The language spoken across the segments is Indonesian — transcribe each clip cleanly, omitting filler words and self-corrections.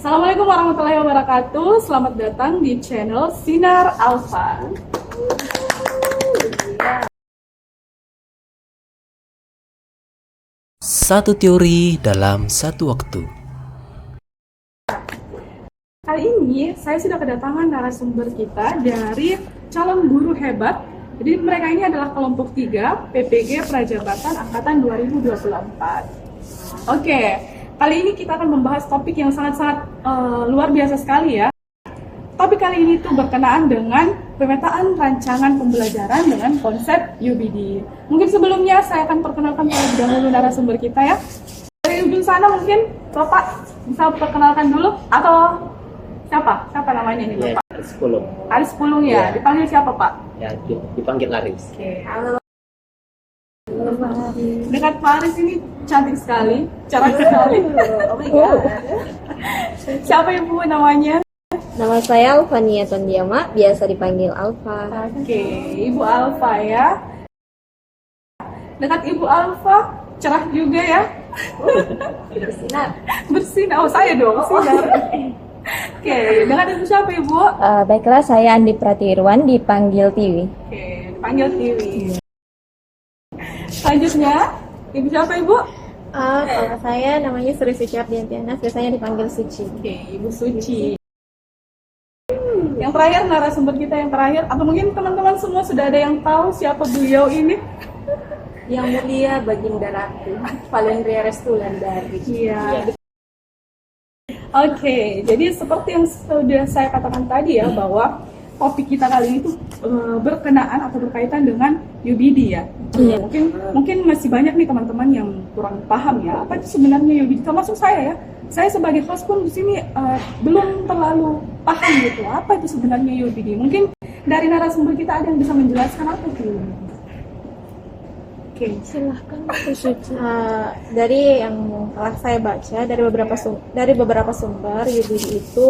Assalamualaikum warahmatullahi wabarakatuh. Selamat datang di channel Sinar Alfa. Satu teori dalam satu waktu. Kali ini saya sudah kedatangan narasumber kita dari calon guru hebat. Jadi mereka ini adalah kelompok 3 PPG Prajabatan Angkatan 2024. Oke, kali ini kita akan membahas topik yang sangat-sangat luar biasa sekali ya. Topik kali ini tuh berkenaan dengan pemetaan rancangan pembelajaran dengan konsep UBD. Mungkin sebelumnya saya akan perkenalkan terlebih dahulu narasumber kita ya. Dari ujung sana mungkin Bapak bisa perkenalkan dulu atau siapa? Siapa namanya ini Bapak? Aris Pulung. Aris Pulung ya. Ya. Dipanggil siapa Pak? Ya, dipanggil Aris. Oke. Halo. Dekat Pak Aris ini cantik sekali, cerah sekali. Oh my god. Siapa Ibu namanya? Nama saya Alfania Tondiama, biasa dipanggil Alfa. Oke, Ibu Alfa ya. Dekat Ibu Alfa, cerah juga ya. Bersinar. Bersinar, oh saya dong, sinar. Oke, dengan Ibu siapa Ibu? Baiklah, saya Andi Pratirwan, dipanggil Tiwi. Oke, dipanggil Tiwi. Selanjutnya, Ibu siapa Ibu? Kalau saya namanya Sri Suci Ardiantiana, biasanya dipanggil Suci. Oke, Ibu Suci. Yang terakhir, narasumber kita yang terakhir, atau mungkin teman-teman semua sudah ada yang tahu siapa beliau ini? Yang mulia Baginda Ratu, Valendria Restulandari. Iya. Oke, jadi seperti yang sudah saya katakan tadi ya, bahwa topik kita kali ini tuh berkenaan atau berkaitan dengan UBD ya. Iya. Mungkin masih banyak nih teman-teman yang kurang paham ya, apa itu sebenarnya UBD, termasuk saya ya. Saya sebagai host pun di sini belum terlalu paham gitu, apa itu sebenarnya UBD. Mungkin dari narasumber kita ada yang bisa menjelaskan apa itu UBD. Oke, Silahkan Suci. Dari yang telah saya baca dari beberapa sumber, UBD itu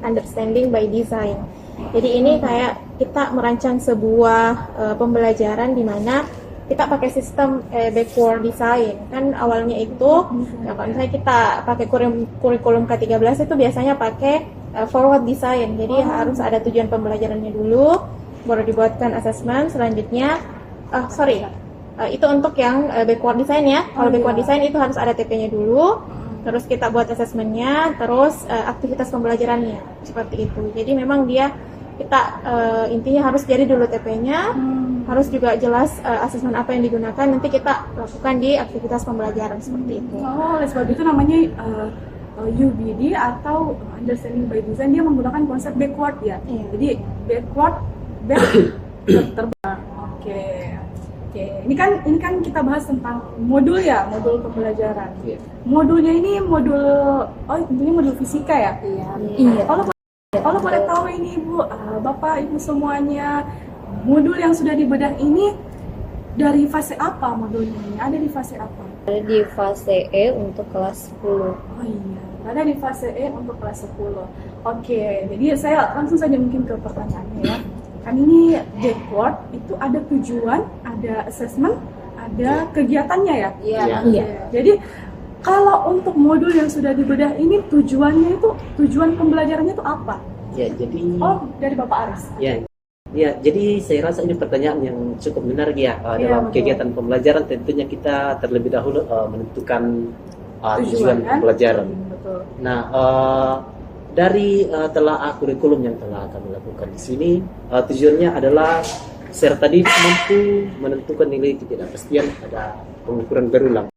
understanding by design. Jadi ini kayak kita merancang sebuah pembelajaran di mana kita pakai sistem backward design. Kan awalnya itu ya, kalau misalnya kita pakai kurikulum K13 itu biasanya pakai forward design. Jadi harus ada tujuan pembelajarannya dulu, baru dibuatkan assessment. Selanjutnya itu untuk yang backward design ya. Kalau backward design itu harus ada TP-nya dulu, terus kita buat assessment-nya, terus aktivitas pembelajarannya seperti itu. Jadi memang kita intinya harus jadi dulu TP-nya, harus juga jelas asesmen apa yang digunakan, nanti kita lakukan di aktivitas pembelajaran seperti itu. Oh, oleh sebab itu namanya UBD atau understanding by design, dia menggunakan konsep backward ya. Iya. Jadi backward terbang. Oke. Ini kan kita bahas tentang modul ya, modul pembelajaran. Iya. Modulnya ini tentunya modul fisika ya. Iya. Kalau boleh tahu ini Ibu, Bapak, Ibu semuanya, modul yang sudah dibedah ini dari fase apa modulnya ini? Ada di fase apa? Ada di fase E untuk kelas 10. Oh iya, ada di fase E untuk kelas 10. Oke, jadi saya langsung saja mungkin ke pertanyaannya ya. Kan ini backward, itu ada tujuan, ada assessment, ada kegiatannya ya? Iya. Jadi kalau untuk modul yang sudah dibedah ini tujuan pembelajarannya itu apa? Ya, jadi Dari Bapak Aris. ya, jadi saya rasa ini pertanyaan yang cukup menarik ya. Dalam betul. kegiatan pembelajaran tentunya kita terlebih dahulu menentukan tujuan kan? pembelajaran. Betul. Nah, dari telaah kurikulum yang telah kami lakukan di sini, tujuannya adalah peserta didik mampu menentukan nilai ketidakpastian pada pengukuran berulang.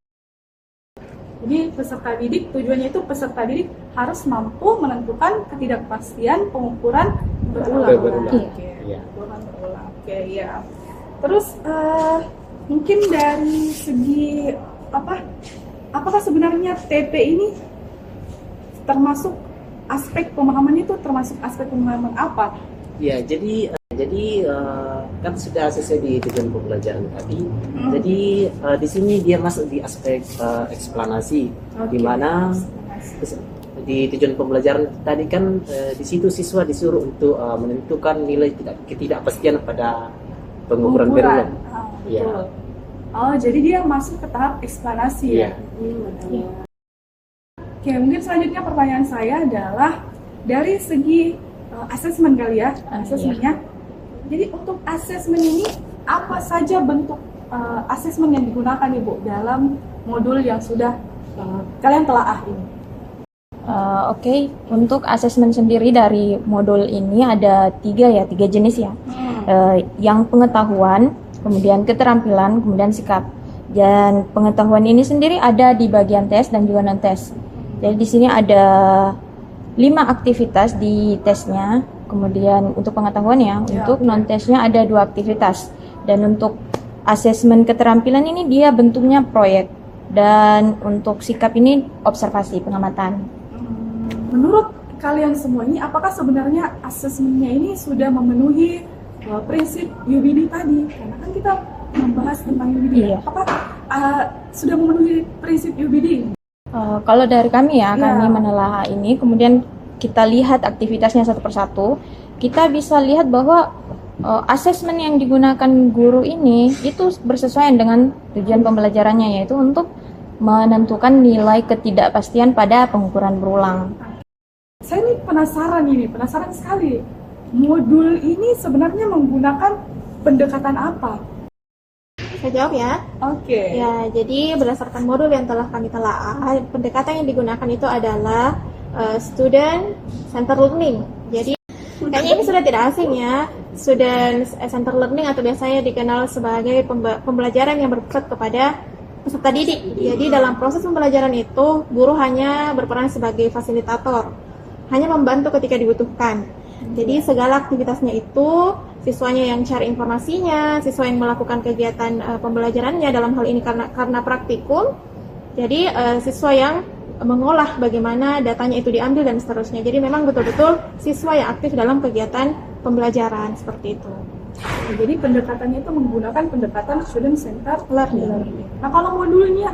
Jadi tujuannya itu peserta didik harus mampu menentukan ketidakpastian pengukuran berulang. Oke, Iya. berulang. Oke, ya. Terus mungkin dari segi apakah sebenarnya TP ini termasuk aspek pemahaman apa? Ya, jadi kan sudah sesuai di tujuan pembelajaran tadi. Jadi di sini dia masuk di aspek eksplanasi, di mana di tujuan pembelajaran tadi kan di situ siswa disuruh untuk menentukan nilai ketidakpastian pada pengukuran berulang. Betul. Ya. Oh, jadi dia masuk ke tahap eksplanasi ya. Iya. Oke. Oke, mungkin selanjutnya pertanyaan saya adalah dari segi asesmen kali ya, asesmennya. Jadi untuk asesmen ini apa saja bentuk asesmen yang digunakan Ibu dalam modul yang sudah kalian telaah ini? Oke, untuk asesmen sendiri dari modul ini ada tiga jenis ya. Yang pengetahuan, kemudian keterampilan, kemudian sikap. Dan pengetahuan ini sendiri ada di bagian tes dan juga non tes. Jadi di sini ada 5 aktivitas di tesnya. Kemudian untuk pengetahuannya, untuk non tesnya ada 2 aktivitas. Dan untuk asesmen keterampilan ini dia bentuknya proyek. Dan untuk sikap ini observasi, pengamatan. Menurut kalian semua ini, apakah sebenarnya asesmennya ini sudah memenuhi prinsip UBD tadi? Karena kan kita membahas tentang UBD. Iya. Apakah sudah memenuhi prinsip UBD? Kalau dari kami kami menelaah ini, kemudian kita lihat aktivitasnya satu persatu, kita bisa lihat bahwa asesmen yang digunakan guru ini itu bersesuaian dengan tujuan pembelajarannya, yaitu untuk menentukan nilai ketidakpastian pada pengukuran berulang. Saya ini penasaran sekali. Modul ini sebenarnya menggunakan pendekatan apa? Saya jawab ya. Oke. Ya, jadi berdasarkan modul yang telah kami telaah, pendekatan yang digunakan itu adalah student centered learning. Jadi kayaknya ini sudah tidak asing ya. Student centered learning atau biasanya dikenal sebagai pembelajaran yang berpusat kepada peserta didik. Jadi dalam proses pembelajaran itu, guru hanya berperan sebagai fasilitator, hanya membantu ketika dibutuhkan. Jadi segala aktivitasnya itu siswanya yang cari informasinya, siswa yang melakukan kegiatan pembelajarannya, dalam hal ini karena praktikum. Jadi siswa yang mengolah bagaimana datanya itu diambil dan seterusnya. Jadi memang betul-betul siswa yang aktif dalam kegiatan pembelajaran seperti itu. Jadi pendekatannya itu menggunakan pendekatan student centered learning. Nah, kalau modulnya,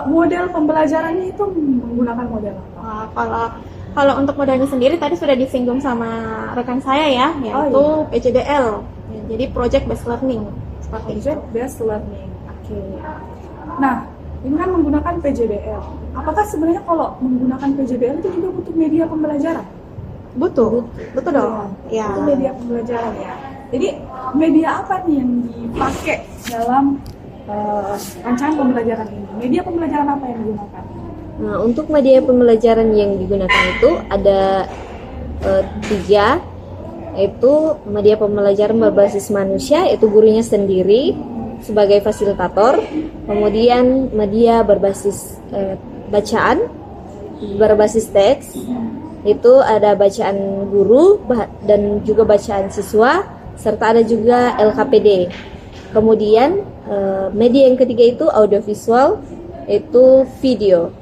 model pembelajarannya itu menggunakan model apa? Kalau untuk modelnya sendiri tadi sudah disinggung sama rekan saya ya, yaitu PJBL. Jadi Project Based Learning. Project Based Learning. Oke. Nah, ini kan menggunakan PJBL. Apakah sebenarnya kalau menggunakan PJBL itu juga butuh media pembelajaran? Betul dong. Ya. Itu media pembelajaran ya. Jadi media apa nih yang dipakai dalam rancangan pembelajaran ini? Media pembelajaran apa yang digunakan? Nah, untuk media pembelajaran yang digunakan itu ada 3, yaitu media pembelajaran berbasis manusia, yaitu gurunya sendiri sebagai fasilitator, kemudian media berbasis bacaan, berbasis teks, itu ada bacaan guru dan juga bacaan siswa, serta ada juga LKPD. Kemudian media yang ketiga itu audiovisual, yaitu video.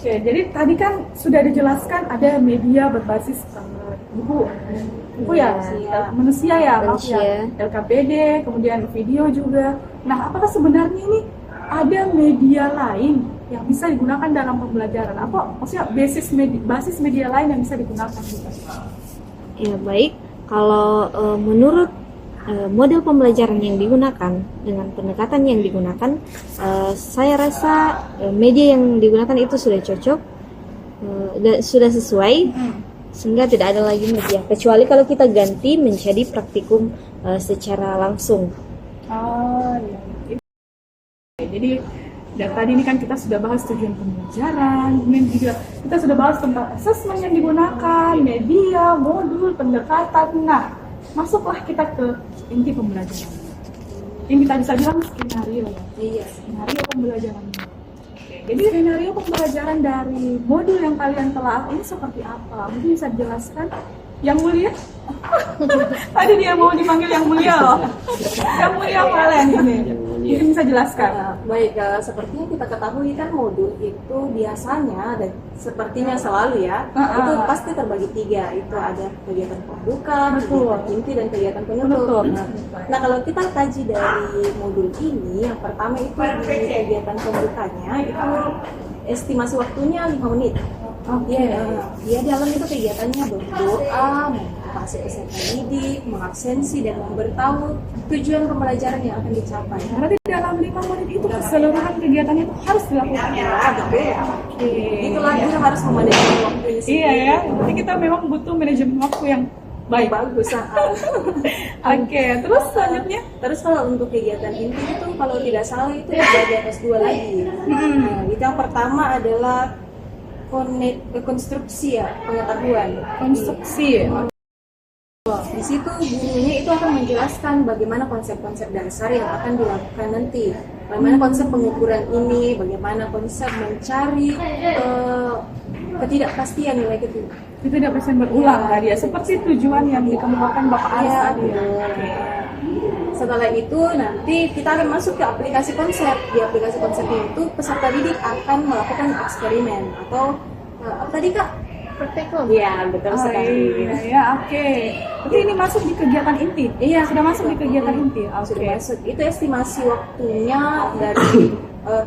Oke, jadi tadi kan sudah dijelaskan ada media berbasis buku ya, manusia ya, LKPD, kemudian video juga. Nah, apakah sebenarnya ini ada media lain yang bisa digunakan dalam pembelajaran? Apa maksudnya basis media lain yang bisa digunakan juga? Ya baik, kalau menurut model pembelajaran yang digunakan dengan pendekatan yang digunakan, saya rasa media yang digunakan itu sudah cocok dan sudah sesuai, sehingga tidak ada lagi media kecuali kalau kita ganti menjadi praktikum secara langsung. Jadi dari tadi ini kan kita sudah bahas tujuan pembelajaran, kemudian juga kita sudah bahas tentang asesmen yang digunakan, media, modul, pendekatan. Nah, masuklah kita ke inti pembelajaran. Ini kita bisa bilang skenario ya. Iya, skenario pembelajaran. Jadi skenario pembelajaran dari modul yang kalian telah ini seperti apa? Mungkin bisa dijelaskan? Yang mulia? Tadi dia mau dipanggil yang mulia loh. Yang mulia kalian ini. Mungkin bisa jelaskan. Baik, sepertinya kita ketahui kan modul itu biasanya dan sepertinya selalu ya, itu pasti terbagi 3. Itu ada kegiatan pembuka, kegiatan inti, dan kegiatan penutup. Nah, kalau kita kaji dari modul ini, yang pertama itu di kegiatan pembukanya itu estimasi waktunya 5 menit. Dia dalam itu kegiatannya berdoa, motivasi peserta didik, mengabsensi dan memberitahu tujuan pembelajaran yang akan dicapai. Berarti dalam 5 menit itu keseluruhan kegiatannya itu harus dilakukan. Ya, betul. Oke. Itulah kita harus memanajemen waktu ini sendiri. Iya ya, berarti kita memang butuh manajemen waktu yang baik. Bagus. Oke, terus selanjutnya? Terus kalau untuk kegiatan inti itu kalau tidak salah itu ada di atas 2 lagi. Nah, itu yang pertama adalah konstruksi ya, pengetahuan. Konstruksi. Di situ gurunya itu akan menjelaskan bagaimana konsep-konsep dasar yang akan dilakukan nanti. Bagaimana konsep pengukuran ini, bagaimana konsep mencari ketidakpastian nilai itu. Itu tidak bisa berulang tadi ya, seperti tujuan yang dikemukakan Bapak Aris tadi ya. Setelah itu nanti kita akan masuk ke aplikasi konsep. Di aplikasi konsepnya itu peserta didik akan melakukan eksperimen atau apa tadi Kak? Praktikum. Iya, betul sekali. Ya, oke. Berarti ini masuk di kegiatan inti? Iya, sudah masuk di kegiatan inti. Sudah masuk. Itu estimasi waktunya dari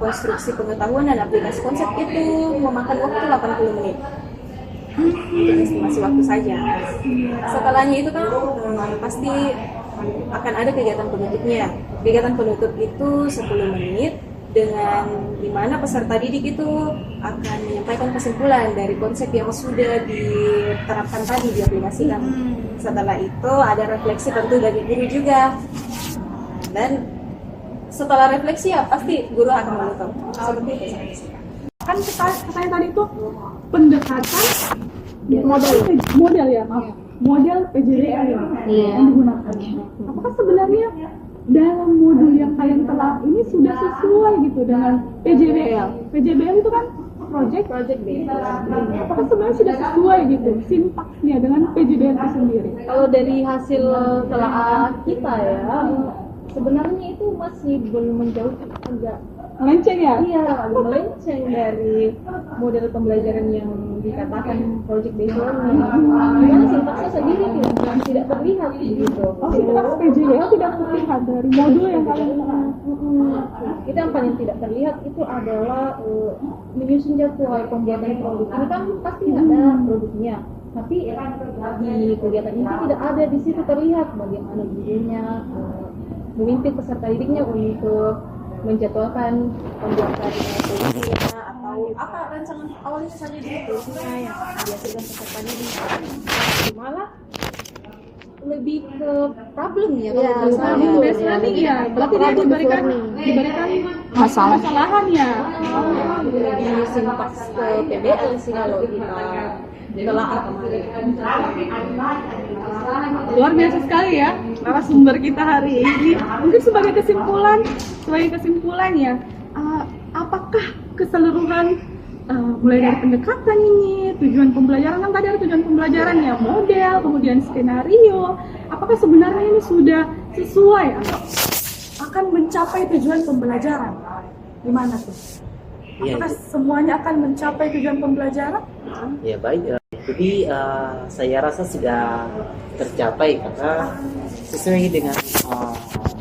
konstruksi pengetahuan dan aplikasi konsep itu memakan waktu 80 menit. Itu estimasi waktu saja. Setelahnya itu kan pasti akan ada kegiatan penutupnya. Kegiatan penutup itu 10 menit dengan dimana peserta didik itu akan menyampaikan kesimpulan dari konsep yang sudah diterapkan tadi, diaplikasikan. Setelah itu ada refleksi tentu dari guru juga. Dan setelah refleksi ya pasti guru akan menutup. Seperti itu. Kan saya tadi itu pendekatan model ya, maaf. Model PJDL yang digunakan. Apakah sebenarnya dalam modul yang kalian telah ini sudah sesuai gitu dengan PJBL? PJBL itu kan project based. Apakah sebenarnya sudah sesuai gitu sintaksnya dengan PJBL itu sendiri? Kalau dari hasil telaah kita ya, sebenarnya itu masih belum menjauh, agak Melenceng ya? iya agak melenceng dari model pembelajaran yang dikatakan project based learning. Karena sintaksnya sendiri tidak terlihat gitu. Oh, sintaks PJBL tidak terlihat dari modul yang kalian Itu yang paling tidak terlihat itu adalah menyusun jadwal pembuatan produk. Ini kan pasti ada produknya, tapi di kegiatan ini tidak ada, di situ terlihat bagaimana gurunya memimpin peserta didiknya untuk menjadwalkan pembuatan produksinya Atau apa rancangan awalnya saja gitu yang dihasilkan peserta didik. malah lebih ke problem ya Iya, kalau based learning ya. Berarti dia diberikan masalahan ya. lebih sintaks ke PBL sih kalau kita telaah kemarin. Luar biasa sekali ya narasumber kita hari ini. Mungkin sebagai kesimpulan ya, apakah keseluruhan mulai dari pendekatan ini, tujuan pembelajaran, kan tadi ada tujuan pembelajaran ya, model, kemudian skenario, apakah sebenarnya ini sudah sesuai atau akan mencapai tujuan pembelajaran? Gimana tuh? Apakah semuanya akan mencapai tujuan pembelajaran? Ya baik, jadi saya rasa sudah tercapai karena sesuai dengan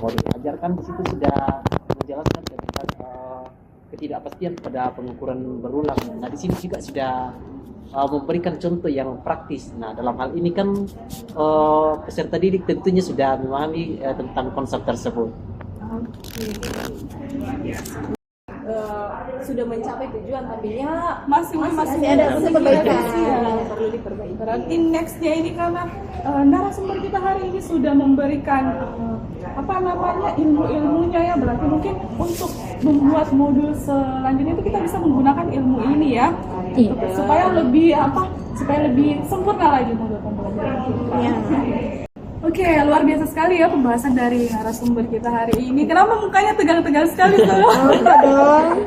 modul ajar kan di situ sudah menjelaskan tentang ketidakpastian pada pengukuran berulang. Nah di sini juga sudah memberikan contoh yang praktis. Nah dalam hal ini kan peserta didik tentunya sudah memahami tentang konsep tersebut. Sudah mencapai tujuan tapi ya Masih ada perbaikan. perlu diperbaiki. Berarti nextnya ini karena narasumber kita hari ini sudah memberikan ilmu-ilmunya ya, berarti mungkin untuk membuat modul selanjutnya itu kita bisa menggunakan ilmu ini ya, supaya lebih sempurna lagi modul pembelajaran kita. Oke, luar biasa sekali ya pembahasan dari narasumber kita hari ini. Kenapa mukanya tegang-tegang sekali tuh? Tidak dong.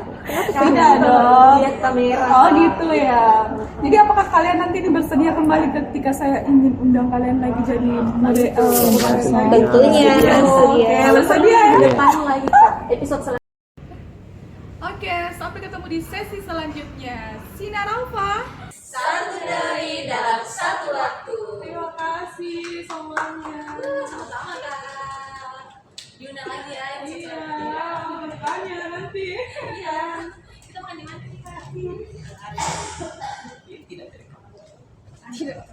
Lihat kamera. Oh gitu ya. Jadi apakah kalian nanti ini bersedia kembali ketika saya ingin undang kalian lagi jadi model? Tentunya. Oke, bersedia ya. Depan lagi Kak, episode selanjutnya. Oke, sampai ketemu di sesi selanjutnya. Sinar Alfa. Satu dari dalam satu waktu. Terima kasih semuanya. Sama-sama Kak. Diundang lagi ya. Iya, tanya nanti. Iya. Kita makan di mana nih Kak? Tidak.